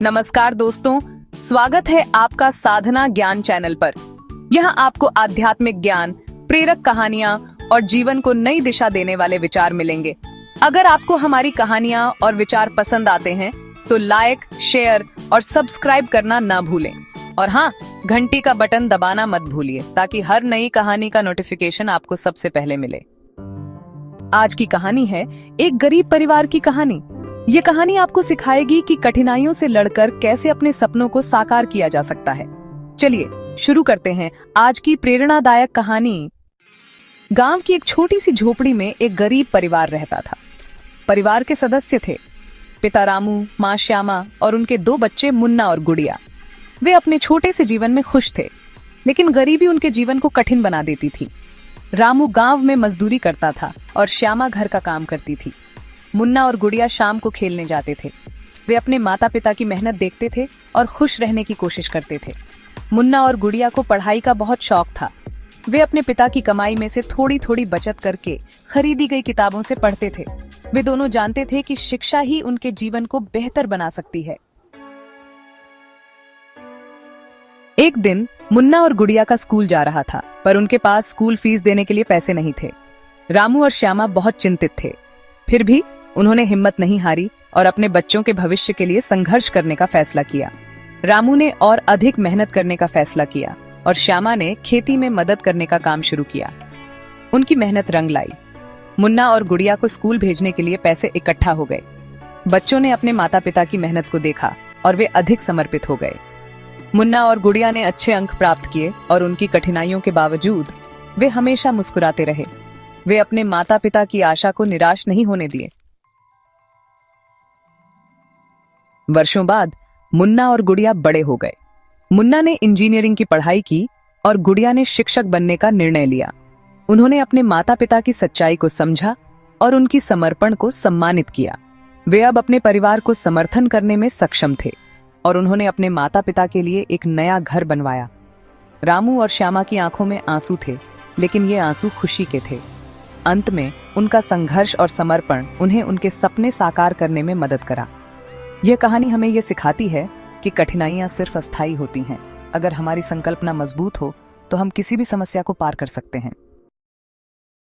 नमस्कार दोस्तों, स्वागत है आपका साधना ज्ञान चैनल पर। यहाँ आपको आध्यात्मिक ज्ञान, प्रेरक कहानियाँ और जीवन को नई दिशा देने वाले विचार मिलेंगे। अगर आपको हमारी कहानियाँ और विचार पसंद आते हैं तो लाइक, शेयर और सब्सक्राइब करना ना भूलें। और हाँ, घंटी का बटन दबाना मत भूलिए ताकि हर नई कहानी का नोटिफिकेशन आपको सबसे पहले मिले। आज की कहानी है एक गरीब परिवार की कहानी। ये कहानी आपको सिखाएगी कि कठिनाइयों से लड़कर कैसे अपने सपनों को साकार किया जा सकता है। चलिए शुरू करते हैं आज की प्रेरणादायक कहानी। गांव की एक छोटी सी झोपड़ी में एक गरीब परिवार रहता था। परिवार के सदस्य थे पिता रामू, माँ श्यामा और उनके 2 बच्चे मुन्ना और गुड़िया। वे अपने छोटे से जीवन में खुश थे, लेकिन गरीबी उनके जीवन को कठिन बना देती थी। रामू गांव में मजदूरी करता था और श्यामा घर का काम करती थी। मुन्ना और गुड़िया शाम को खेलने जाते थे। वे अपने माता पिता की मेहनत देखते थे और खुश रहने की कोशिश करते थे। मुन्ना और गुड़िया को पढ़ाई का बहुत शौक था। वे अपने पिता की कमाई में से थोड़ी थोड़ी बचत करके खरीदी गई किताबों से पढ़ते थे। वे दोनों जानते थे कि शिक्षा ही उनके जीवन को बेहतर बना सकती है। एक दिन मुन्ना और गुड़िया का स्कूल जा रहा था, पर उनके पास स्कूल फीस देने के लिए पैसे नहीं थे। रामू और श्यामा बहुत चिंतित थे, फिर भी उन्होंने हिम्मत नहीं हारी और अपने बच्चों के भविष्य के लिए संघर्ष करने का फैसला किया। रामू ने और अधिक मेहनत करने का फैसला किया और श्यामा ने खेती में मदद करने का काम शुरू किया। उनकी मेहनत रंग लाई। मुन्ना और गुड़िया को स्कूल भेजने के लिए पैसे इकट्ठा हो गए। बच्चों ने अपने माता पिता की मेहनत को देखा और वे अधिक समर्पित हो गए। मुन्ना और गुड़िया ने अच्छे अंक प्राप्त किए और उनकी कठिनाइयों के बावजूद वे हमेशा मुस्कुराते रहे। वे अपने माता पिता की आशा को निराश नहीं होने दिए। वर्षों बाद मुन्ना और गुड़िया बड़े हो गए। मुन्ना ने इंजीनियरिंग की पढ़ाई की और गुड़िया ने शिक्षक बनने का निर्णय लिया। उन्होंने अपने माता पिता की सच्चाई को समझा और उनकी समर्पण को सम्मानित किया। वे अब अपने परिवार को समर्थन करने में सक्षम थे और उन्होंने अपने माता पिता के लिए एक नया घर बनवाया। रामू और श्यामा की आंखों में आंसू थे, लेकिन ये आंसू खुशी के थे। अंत में उनका संघर्ष और समर्पण उन्हें उनके सपने साकार करने में मदद करा। यह कहानी हमें यह सिखाती है कि कठिनाइयां सिर्फ अस्थायी होती हैं। अगर हमारी संकल्पना मजबूत हो तो हम किसी भी समस्या को पार कर सकते हैं।